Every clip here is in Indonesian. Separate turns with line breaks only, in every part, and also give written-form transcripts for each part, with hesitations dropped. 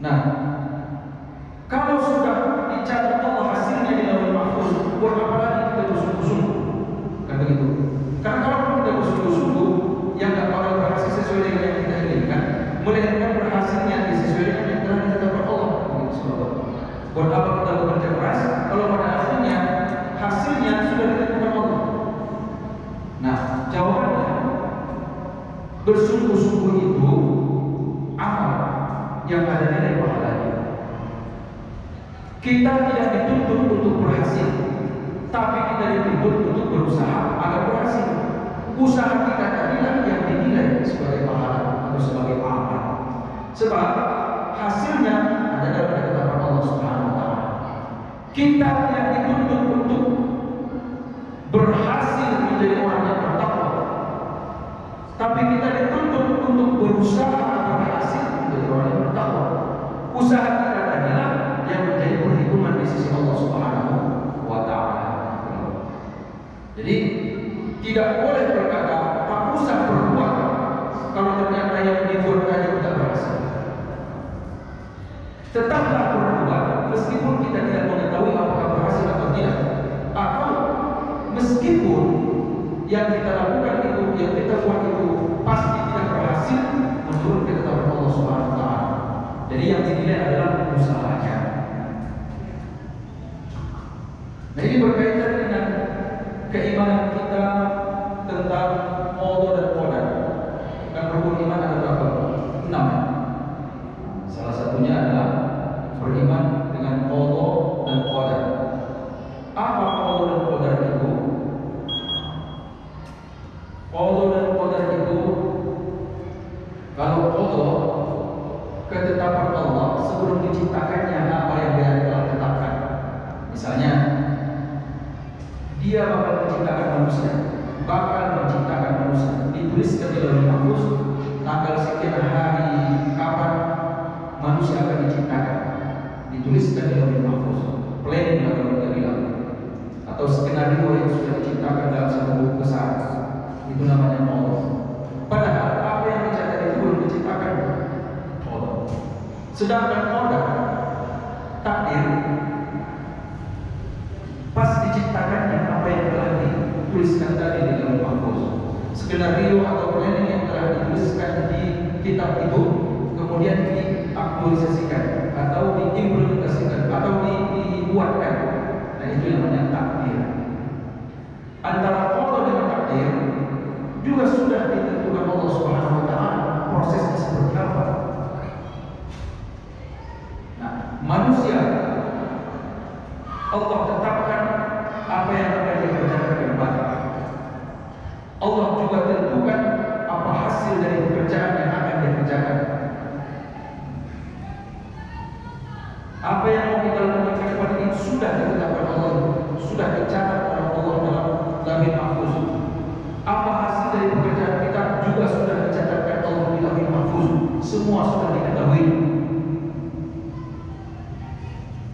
Nah, kalau sudah dicatat Allah hasilnya di Lauhul Mahfuz, buat apa lagi kita bersungguh-sungguh? Kan begitu. Karena kalau kita bersungguh-sungguh, yang nggak bakal berhasil sesuai dengan yang kita inginkan, melainkan berhasilnya sesuai dengan yang telah ditetapkan Allah. Buat apa kita bekerja keras kalau pada akhirnya hasilnya sudah ditentukan Allah? Nah, jawabannya bersungguh-sungguh itu amal yang ada nilai pahalanya. Kita tidak dituntut untuk berhasil, tapi kita dituntut untuk berusaha agar berhasil. Usaha kita tadilah yang dinilai sebagai pahala atau sebagai amal. Sebab hasilnya ada dalam ketetapan Allah Subhanahu wa taala. Kita tidak dituntut untuk berhasil menjadi orang yang bertakwa, tapi kita dituntut untuk berusaha agar berhasil menjadi orang yang bertakwa. Usaha kita adalah yang menjadi perhitungan di sisi Allah Subhanahu wa taala. Jadi tidak boleh berkata tak usah berbuat kalau ternyata yang dibuat tadi tidak berhasil. Tetaplah berbuat meskipun kita tidak mengetahui apakah berhasil atau tidak, atau meskipun yang kita lakukan itu, yang kita buat itu pasti tidak berhasil menurut ketetapan Allah Subhanahu wa taala. Jadi yang dinilai adalah usahanya. Nah, ini berkaitan dengan keimanan kita tentang qada dan qadar. Kan rukun iman ada berapa? 6. Salah satunya adalah beriman dengan qada dan qadar. Apa qada dan qadar itu? Qada dan qadar itu, kalau qada ketetapan Allah sebelum diciptakannya apa yang Dia telah tetapkan. Misalnya Dia bakal menciptakan manusia, dituliskan di Lauhul Mahfuz tanggal sekian hari kapan manusia akan diciptakan, dituliskan di Lauhul Mahfuz. Planning kalau kita bilang, atau skenario yang sudah diciptakan dalam satu buku besar, itu namanya Allah. Padahal apa yang dicatat itu belum diciptakan Allah. Sedangkan qadar, takdir, pas diciptakannya apa yang telah dituliskan tadi di Lauhul Mahfuz, skenario atau planning yang telah dituliskan di kitab itu kemudian diaktualisasikan atau diimplementasikan atau dibuatkan. Nah, itu yang namanya takdir. Antara qada dengan takdir juga sudah ditentukan Allah Subhanahu wa taala prosesnya seperti apa. Nah, manusia Allah tetapkan apa yang akan dikerjakan ke depan. Allah juga tentukan apa hasil dari pekerjaan yang akan dikerjakan. Apa yang mau kita lakukan ke depan ini sudah ditetapkan Allah, sudah dicatat oleh Allah dalam Lauhul Mahfuz. Apa hasil dari pekerjaan kita juga sudah dicatatkan Allah di Lauhul Mahfuz. Semua sudah diketahui.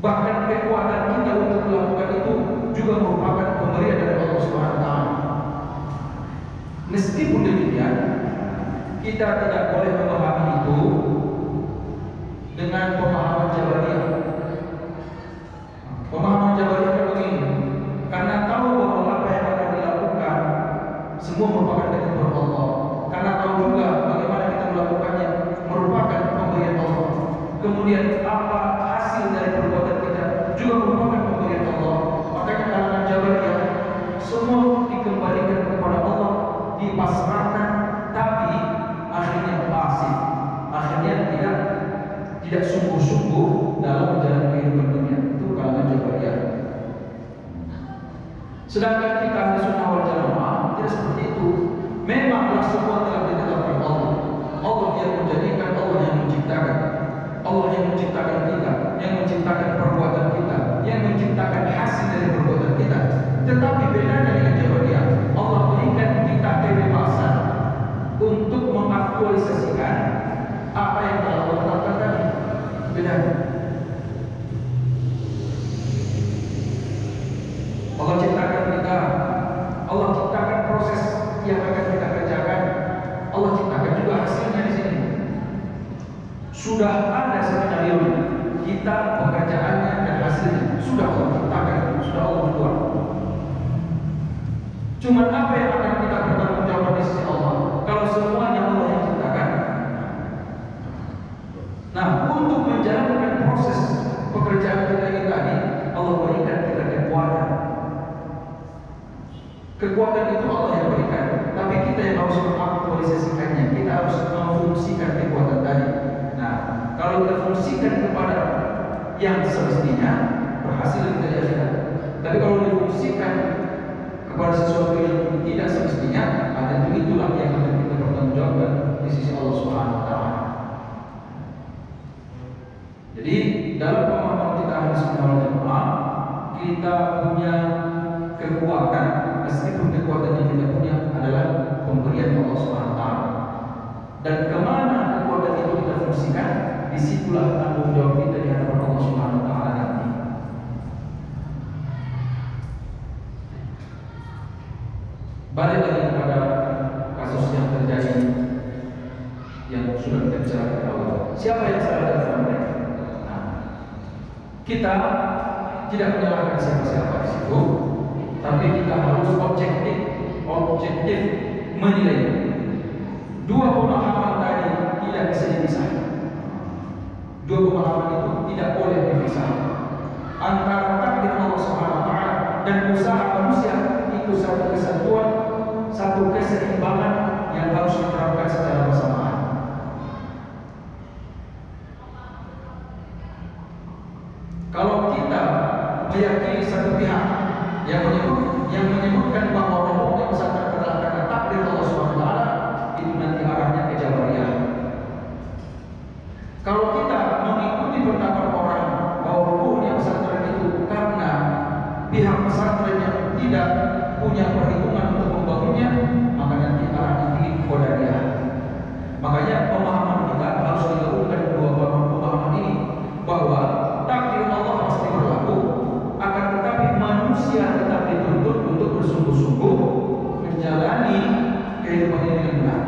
Bahkan kekuatan kita untuk melakukan itu juga merupakan pemberian dari Allah Subhanahu wa taala. Meskipun demikian, kita tidak boleh memahami itu dengan pemahaman Jabariyah. Pemahaman Jabariyah begini, karena tahu bahwa apa yang akan dilakukan semua merupakan ketentuan Allah. Karena tahu juga bagaimana kita melakukannya merupakan pemberian Allah. Kemudian apa hasil dari perbuatan kita juga merupakan pemberian Allah. Makanya kalangan Jabariyah semua dikembalikan kepada Allah, dipasrahkan, tapi akhirnya pasif, akhirnya tidak sungguh-sungguh dalam menjalani kehidupan dunia. Itu kalangan Jabariyah. Sedangkan kita Ahli Sunnah wal Jamaah tidak seperti itu. Memanglah semua telah ditetapkan Allah. Allah yang menjadikan, Allah yang menciptakan. Allah yang menciptakan kita, yang menciptakan perbuatan kita, yang menciptakan hasil dari perbuatan kita. Tetapi bedanya dengan Jabariyah, Allah berikan kita kebebasan untuk mengaktualisasikan apa yang telah Allah tetapkan tadi. Bedanya Allah ciptakan kita, Allah ciptakan proses yang akan kita kerjakan, Allah ciptakan juga hasilnya di sini. Sudah ada skenario kita, pekerjaannya dan hasilnya sudah Allah ciptakan, sudah Allah buat. Cuma apa yang akan kita bertanggungjawab di sisi Allah kalau semuanya Allah yang ciptakan? Nah, untuk menjalankan proses pekerjaan kita ini tadi, Allah berikan kita kekuatan. Kekuatan itu Allah yang berikan, tapi kita yang harus mengaktualisasikannya. Kita harus memfungsikan kekuatan tadi. Nah, kalau kita fungsikan kepada yang semestinya, berhasil kita di akhirat. Tapi kalau difungsikan kepada sesuatu yang tidak semestinya, tentu itulah yang akan kita pertanggungjawabkan di sisi Allah Subhanahu wa taala. Jadi dalam pemahaman kita ahli sunnah wal jamaah, kita punya kekuatan, meskipun kekuatan yang kita punya adalah pemberian Allah Subhanahu wa taala. Dan kemana kekuatan itu kita fungsikan, disitulah tanggung jawab kita di hadapan Allah Subhanahu wa taala nanti. Balik lagi kepada kasus yang terjadi yang sudah kita bicarakan awal. Siapa yang salah dalam mereka? Nah, kita tidak menyalahkan siapa-siapa di situ, tapi kita harus objektif menilai. Dua pemahaman tadi tidak bisa dipisahkan. Dua pemahaman itu tidak boleh dipisahkan. Antara takdir Allah Subhanahu wa taala dan usaha manusia itu satu kesatuan, satu keseimbangan yang harus diterapkan secara bersamaan. Kalau kita meyakini satu pihak yang menyebutkan bahwa robohnya pesantren adalah karena takdir Allah Subhanahu wa taala, itu nanti arahnya ke Jabariyah. Kalau kita mengikuti pendapat orang bahwa robohnya pesantren itu karena pihak pesantren yang tidak punya perhitungan untuk membangunnya, maka nanti arahnya ke Qadariyah. Makanya pemahaman kita harus digabungkan dua pemahaman ini, bahwa takdir Allah pasti berlaku, akan tetapi manusia tetap dituntut untuk bersungguh-sungguh menjalani kehidupan ini dengan benar.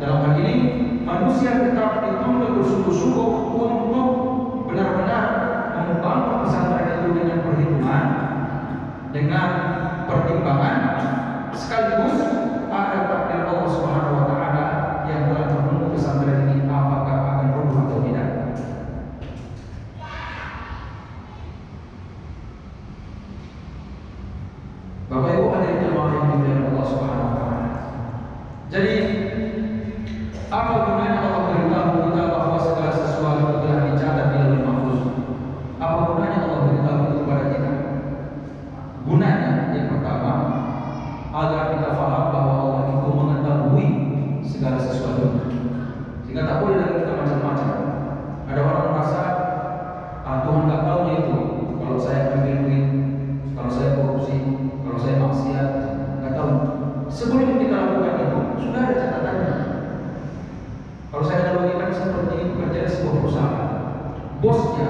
Dalam hal ini, manusia tetap dituntut bersungguh-sungguh untuk benar-benar membangun pesantren itu dengan perhitungan, dengan pertimbangan, sekaligus ada takdir Allah Subhanahu wa taala yang telah menunggu pesantren ini apakah akan runtuh atau tidak. Bapak Ibu hadirin jemaah yang dimuliakan Allah Subhanahu wa taala. Jadi apa gunanya Allah beritahu kita bahwa segala sesuatu telah dicatat di Lauhul Mahfuz? Apa gunanya Allah beritahu itu kepada kita? Gunanya yang pertama, agar kita faham bahwa Allah itu mengetahui segala sesuatu, sehingga tak boleh lagi kita macam-macam. Ada orang merasa, Tuhan tak tahu itu. Kalau saya ambil duit, kalau saya korupsi, kalau saya maksiat, tak tahu. Sebelum kita lakukan itu, sudah ada catatannya. Kalau saya analogikan seperti itu, kerja di sebuah perusahaan, bosnya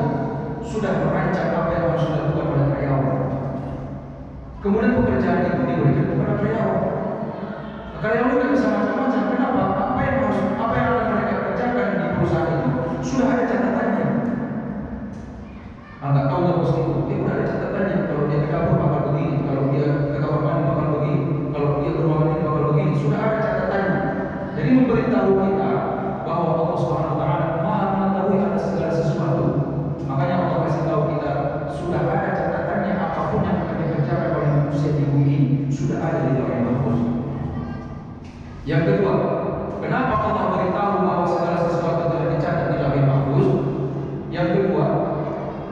sudah merancang apa yang harus dilakukan oleh karyawan. Kemudian pekerjaan itu diberikan kepada karyawan. Karyawan tidak bisa macam-macam. Kenapa? Apa yang akan mereka kerjakan di perusahaan itu sudah ada catatannya. Nggak tahu nggak bos itu, dia sudah ada catatannya. Kalau dia ke dapur bakal begini, kalau dia ke kamar mandi bakal begini, kalau dia ke ruangan ini bakal begini, sudah ada catatannya. Jadi memberitahu kita bahwa Allah Subhanahu wa taala Maha mengetahui atas segala sesuatu. Makanya Allah kasih tahu kita sudah ada catatannya, apapun yang akan dikerjakan oleh manusia di bumi ini sudah ada di Lauhul Mahfuz. Yang kedua, kenapa Allah beritahu bahwa segala sesuatu telah dicatat di Lauhul Mahfuz? Yang kedua,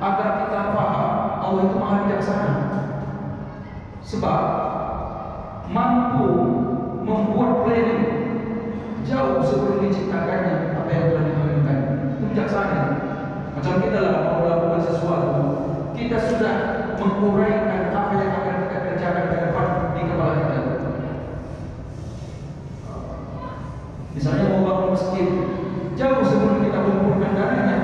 agar kita paham Allah itu Maha bijaksana. Sebab mampu membuat planning jauh sebelum diciptakannya apa yang telah diinginkan. Itu bijaksana. Macam kita lah mau melakukan sesuatu, kita sudah menguraikan apa yang akan kita kerjakan ke depan di kepala kita. Misalnya mau bangun masjid, jauh sebelum kita kumpulkan dananya,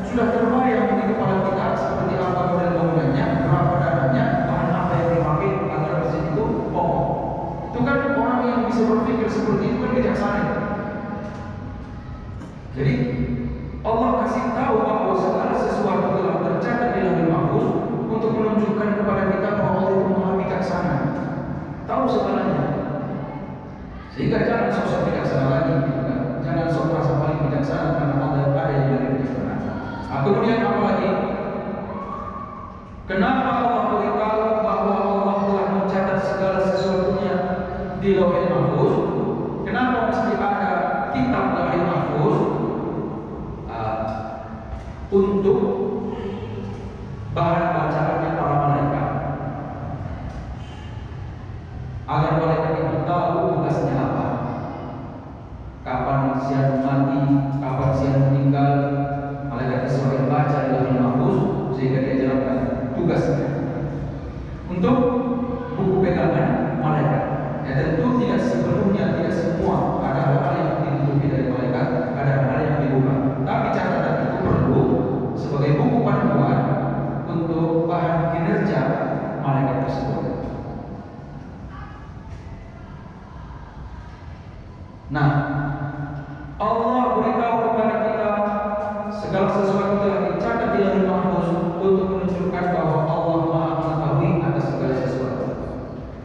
sudah terbayang di kepala kita seperti apa model bangunannya, berapa dananya, bahan apa yang dipakai agar masjid itu kokoh. Itu kan orang yang bisa berpikir seperti itu kan bijaksana. Jadi Allah sosok bijaksana lagi, gitu kan? Jangan sok merasa paling bijaksana karena ada yang lebih bijaksana. Kemudian apa lagi? Kenapa Allah beritahu bahwa Allah telah mencatat segala sesuatunya di Lauhul Mahfuz? Kenapa mesti ada kitab Lauhul Mahfuz? Untuk bahan bacaannya para malaikat, agar malaikat itu tahu tugasnya apa, kapan siang mati, kapan siang meninggal. Malaikat Israfil baca di Lauhul Mahfuz sehingga dia jalankan tugasnya untuk buku pegangan malaikat. Ya tentu tidak sepenuhnya, tidak semua, ada hal-hal yang ditutupi dari malaikat, ada hal-hal yang dibuka. Tapi catatan itu perlu sebagai buku panduan untuk bahan kinerja malaikat tersebut. Nah, Allah beritahu kepada kita segala sesuatu telah dicatat di Lauhul Mahfuz untuk menunjukkan bahwa Allah Maha mengetahui atas segala sesuatu.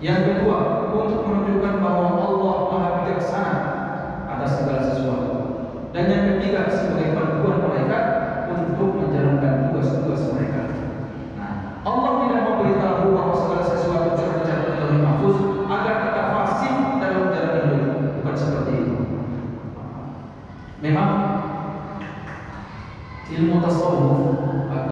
Yang kedua, untuk menunjukkan bahwa Allah Maha bijaksana atas segala sesuatu. Dan yang ketiga, sebagai panduan malaikat untuk menjalankan tugas-tugas mereka. Nah, Allah